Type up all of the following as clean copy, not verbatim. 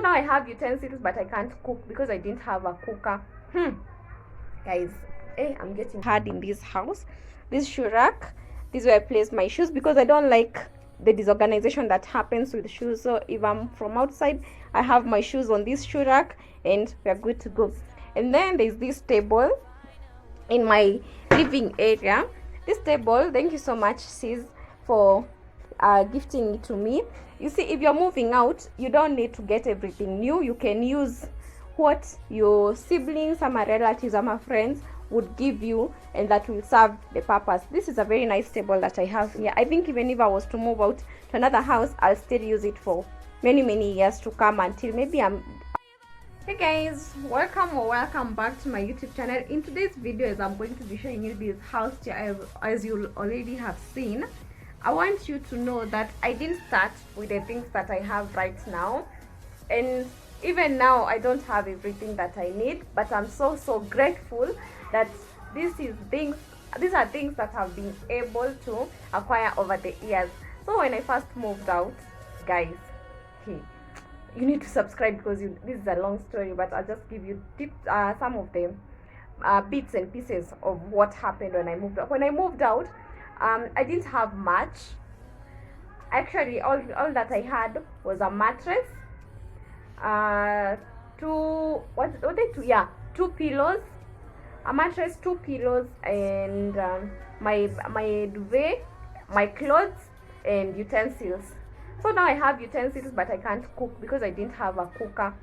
now I have utensils, but I can't cook because I didn't have a cooker. Guys, I'm getting hard in this house. This shoe rack, this is where I place my shoes because I don't like the disorganization that happens with shoes. So if I'm from outside, I have my shoes on this shoe rack and we're good to go. And then there's this table in my living area. This table, thank you so much, sis, for gifting it to me. You see, if you're moving out, you don't need to get everything new. You can use what your siblings, some relatives, some friends would give you, and that will serve the purpose. This is a very nice table that I have here. I think even if I was to move out to another house, I'll still use it for many years to come, until maybe I'm... Hey guys, welcome back to my YouTube channel. In today's video, as I'm going to be showing you this house tour, as you already have seen, I want you to know that I didn't start with the things that I have right now, and even now I don't have everything that I need, but I'm so grateful that these are things that I've been able to acquire over the years. So when I first moved out, guys, you need to subscribe because this is a long story, but I'll just give you tips, some of the bits and pieces of what happened when I moved out. When I moved out, I didn't have much. Actually, all that I had was a mattress, two pillows, a mattress, two pillows, and my duvet, my clothes, and utensils. So now I have utensils, but I can't cook because I didn't have a cooker.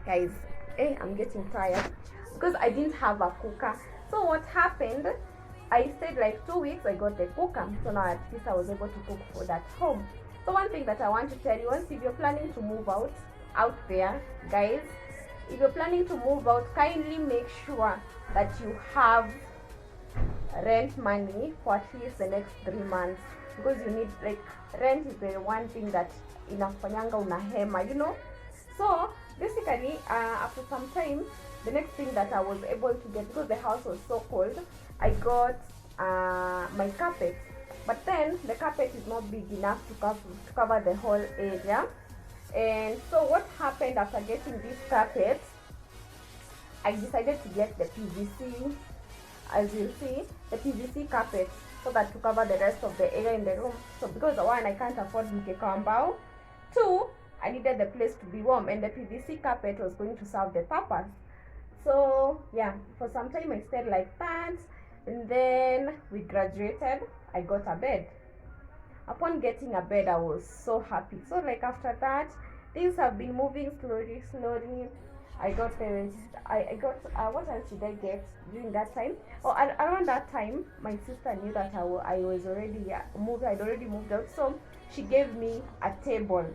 Guys, I'm getting tired because I didn't have a cooker. So what happened, I stayed like 2 weeks, I got the cooker. So now at least I was able to cook food at home. So one thing that I want to tell you, once if you're planning to move out there, guys, if you're planning to move out, kindly make sure that you have rent money for at least the next 3 months, because you need, like, rent is the one thing that inafanyanga unahema, you know. So basically, after some time, the next thing that I was able to get, because the house was so cold, I got my carpet. But then the carpet is not big enough to cover the whole area. And so what happened after getting this carpet, I decided to get the PVC, as you see, the PVC carpet, so that to cover the rest of the area in the room. So because one, I can't afford mkekambao, two, I needed the place to be warm, and the PVC carpet was going to serve the purpose. So yeah, for some time I stayed like that, and then we graduated. I got a bed. Upon getting a bed, I was so happy. So like after that, things have been moving slowly. I got what else did I get during that time? Oh, around that time, my sister knew that I was already moved. I'd already moved out, so she gave me a table.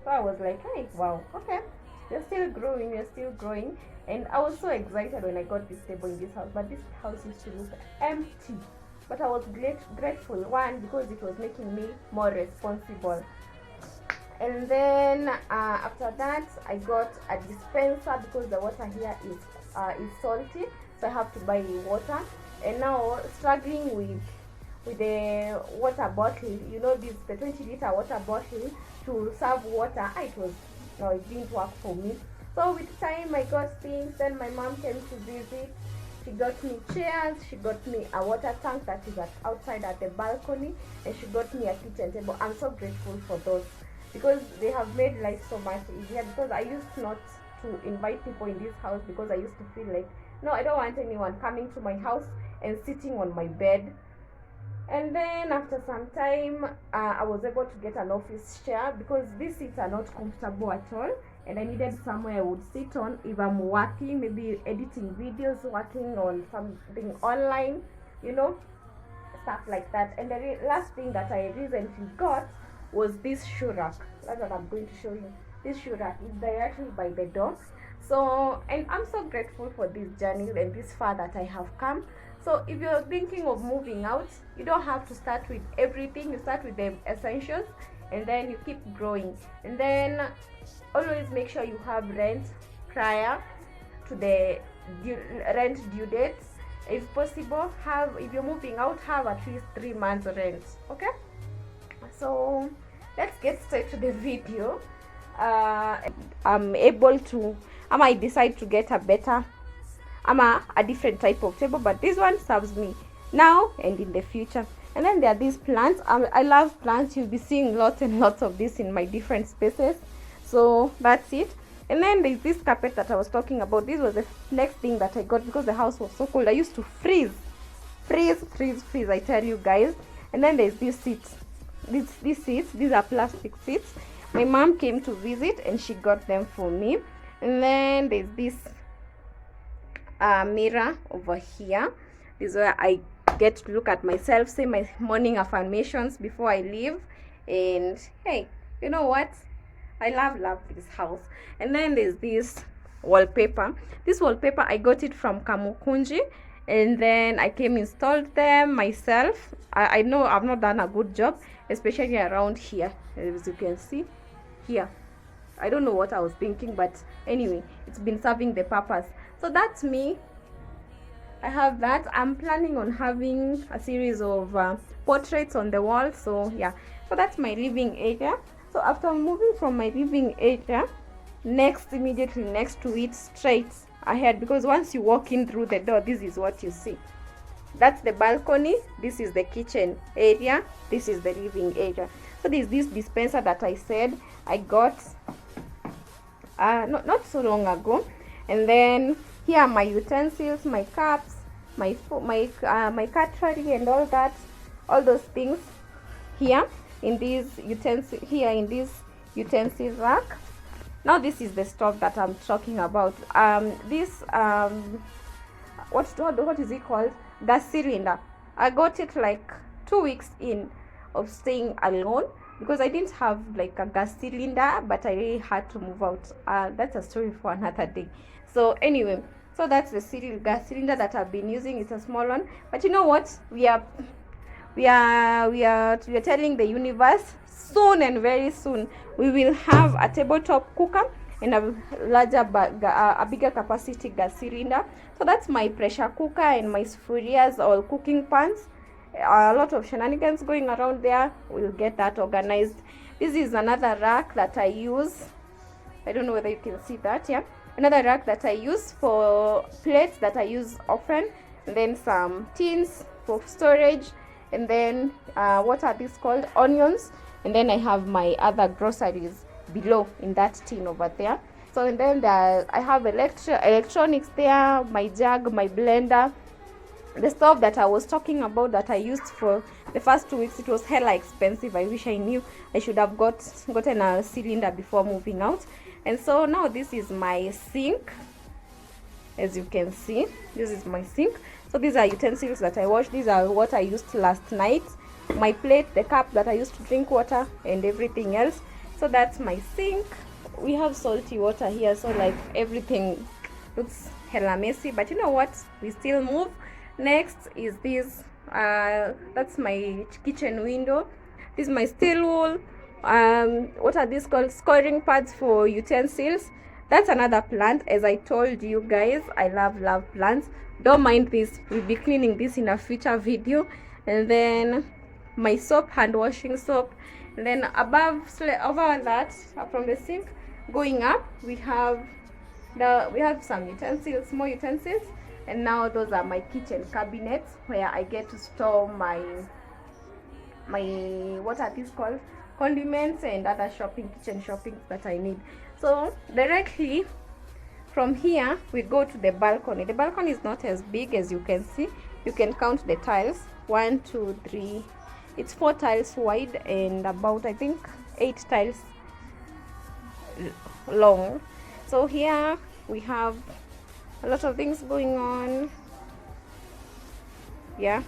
So I was like, hey, wow, okay, you're still growing. And I was so excited when I got this table in this house. But this house used to look empty. But I was grateful, one, because it was making me more responsible. And then after that, I got a dispenser because the water here is salty, so I have to buy water. And now struggling with the water bottle, you know, the 20-liter water bottle to serve water. It didn't work for me. So with time, I got things. Then my mom came to visit. She got me chairs, she got me a water tank that is outside at the balcony, and she got me a kitchen table. I'm so grateful for those, because they have made life so much easier. Because I used not to invite people in this house, because I used to feel like, no, I don't want anyone coming to my house and sitting on my bed. And then after some time, I was able to get an office chair, because these seats are not comfortable at all, and I needed somewhere I would sit on if I'm working, maybe editing videos, working on something online, you know, stuff like that. And the last thing that I recently got was this shoe rack. That's what I'm going to show you. This shoe rack is directly by the door. So, and I'm so grateful for this journey and this far that I have come. So if you're thinking of moving out, you don't have to start with everything. You start with the essentials, and then you keep growing. And then always make sure you have rent prior to the rent due dates. If possible, if you're moving out, have at least 3 months rent. Okay, so let's get straight to the video. I'm able to, I decide to get a better, a different type of table, but this one serves me now and in the future. And then there are these plants. I love plants. You'll be seeing lots and lots of this in my different spaces. So that's it. And then there's this carpet that I was talking about. This was the next thing that I got because the house was so cold. I used to freeze, I tell you guys. And then there's these seats. These seats, these are plastic seats. My mom came to visit and she got them for me. And then there's this mirror over here. This is where I get to look at myself, say my morning affirmations before I leave. And hey, you know what? I love this house. And then there's this wallpaper. This wallpaper, I got it from Kamukunji, and then I came installed them myself. I know I've not done a good job, especially around here, as you can see here. I don't know what I was thinking, but anyway, it's been serving the purpose. So that's me. I have that. I'm planning on having a series of portraits on the wall. So yeah, so that's my living area. So after moving from my living area, immediately next to it, straight ahead, because once you walk in through the door, this is what you see. That's the balcony. This is the kitchen area. This is the living area. So there's this dispenser that I said I got not so long ago. And then here are my utensils, my cups, my cutlery and all that, all those things here in this utensil rack. Now this is the stuff that I'm talking about. What is it called? Gas cylinder. I got it like 2 weeks in of staying alone because I didn't have like a gas cylinder, but I really had to move out. That's a story for another day. So anyway, so that's the gas cylinder that I've been using. It's a small one, but you know what? We are telling the universe soon, and very soon we will have a tabletop cooker and a bigger capacity gas cylinder. So that's my pressure cooker and my sufurias or cooking pans. A lot of shenanigans going around there. We'll get that organized. This is another rack that I use. I don't know whether you can see that. Yeah, another rack that I use for plates that I use often, and then some tins for storage, and then what are these called? Onions. And then I have my other groceries below in that tin over there. So and then I have electronics there, my jug, my blender, the stuff that I was talking about that I used for the first 2 weeks. It was hella expensive. I wish I knew. I should have gotten a cylinder before moving out. And so now this is my sink. As you can see, this is my sink. So these are utensils that I washed. These are what I used last night. My plate, the cup that I used to drink water, and everything else. So that's my sink. We have salty water here, so like everything looks hella messy, but you know what? We still move. Next is this. That's my kitchen window. This is my steel wool. What are these called? Scoring pads for utensils. That's another plant. As I told you guys, I love plants. Don't mind this. We'll be cleaning this in a future video. And then my soap, hand washing soap. And then over that, from the sink going up, we have some utensils, small utensils. And now those are my kitchen cabinets where I get to store my what are these called? Condiments and other kitchen shopping that I need. So directly from here we go to the balcony. The balcony is not as big, as you can see. You can count the tiles. 1, 2, 3. It's 4 tiles wide and about, I think, 8 tiles long. So here we have a lot of things going on. Yeah,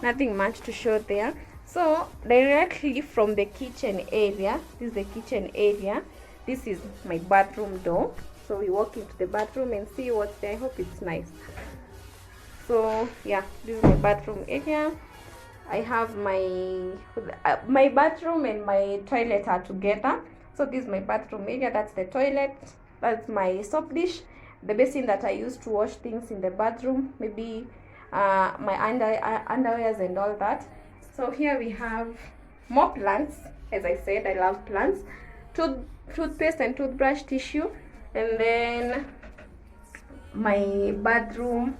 nothing much to show there. So directly from the kitchen area, this is the kitchen area. This is my bathroom door. So we walk into the bathroom and see what's there. I hope it's nice. So yeah, this is my bathroom area. I have my bathroom and my toilet are together. So this is my bathroom area. That's the toilet. That's my soap dish, the basin that I use to wash things in the bathroom, maybe my underwears and all that. So here we have more plants. As I said, I love plants. toothpaste and toothbrush tissue, and then my bathroom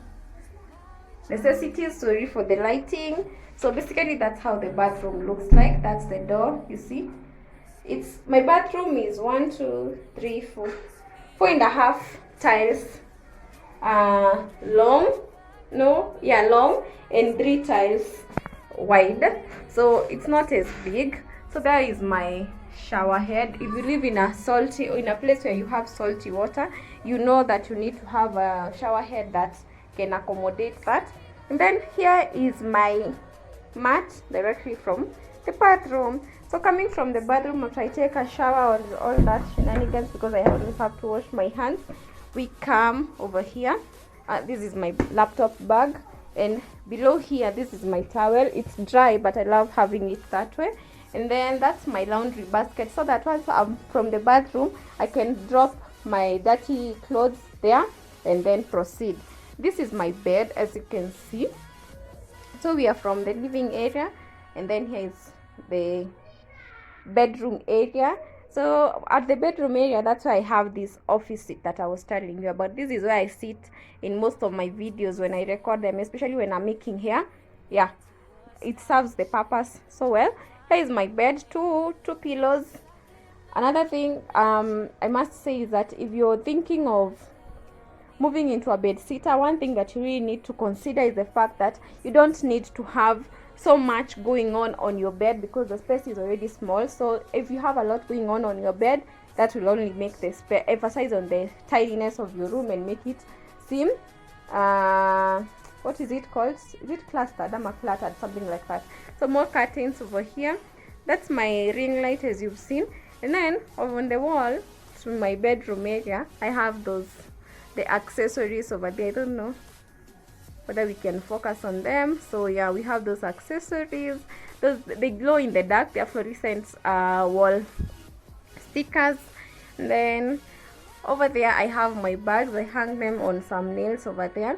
necessities. Sorry for the lighting. So basically that's how the bathroom looks like. That's the door, you see. It's my bathroom is 1 2 3 4 4.5 tiles long, long, and 3 tiles wide, so it's not as big. So there is my shower head. If you live in a place where you have salty water, you know that you need to have a shower head that can accommodate that. And then here is my mat directly from the bathroom. So coming from the bathroom, after I take a shower or all that shenanigans, because I always have to wash my hands, we come over here. This is my laptop bag, and below here this is my towel. It's dry, but I love having it that way. And then that's my laundry basket, so that once I'm from the bathroom, I can drop my dirty clothes there and then proceed. This is my bed, as you can see. So we are from the living area, and then here is the bedroom area. So at the bedroom area, that's why I have this office seat that I was telling you about. This is where I sit in most of my videos when I record them, especially when I'm making hair. Yeah, it serves the purpose so well. Here is my bed, two pillows. Another thing I must say is that if you're thinking of moving into a bed sitter, one thing that you really need to consider is the fact that you don't need to have so much going on your bed, because the space is already small. So if you have a lot going on your bed, that will only make the emphasize on the tidiness of your room and make it seem what is it called? Is it clustered? Cluttered, something like that. So more curtains over here. That's my ring light, as you've seen. And then over on the wall to my bedroom area, I have the accessories over there. I don't know whether we can focus on them. So yeah, we have those accessories. They glow in the dark. They're fluorescent wall stickers. And then over there I have my bags. I hang them on some nails over there.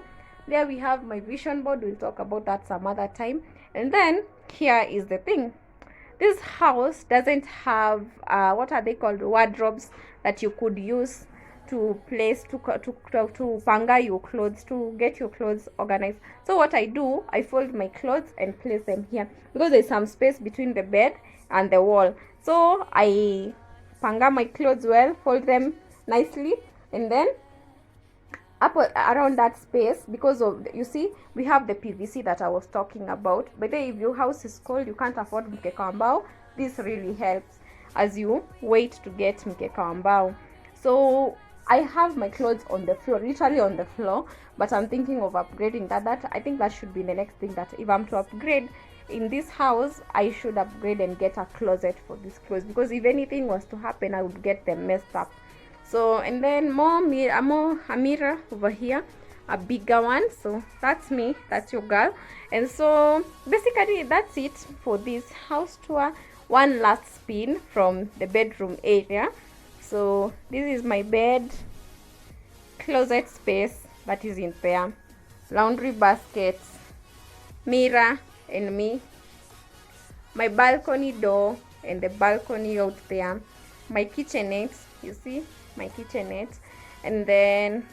There we have my vision board. We'll talk about that some other time. And then here is the thing. This house doesn't have what are they called, wardrobes that you could use to place to panga your clothes, to get your clothes organized. So what I do, I fold my clothes and place them here, because there's some space between the bed and the wall. So I panga my clothes well, fold them nicely, and then up around that space, because of you see we have the PVC that I was talking about. But then if your house is cold, you can't afford mkeka ambao, this really helps as you wait to get mkeka ambao. So I have my clothes on the floor, literally on the floor, but I'm thinking of upgrading that. I think that should be the next thing, that if I'm to upgrade in this house, I should upgrade and get a closet for these clothes, because if anything was to happen, I would get them messed up. So, and then more a mirror over here, a bigger one. So that's me, that's your girl. And so basically that's it for this house tour. One last spin from the bedroom area. So this is my bed, closet space that is in there, laundry baskets, mirror and me, my balcony door and the balcony out there, my kitchenette, you see my kitchenette, and then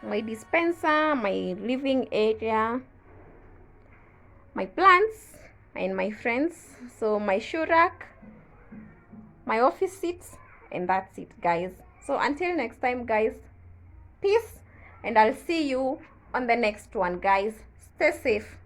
my dispenser, my living area, my plants and my friends. So my shoe rack, my office seats, and that's it, guys. So until next time, guys, peace, and I'll see you on the next one, guys. Stay safe.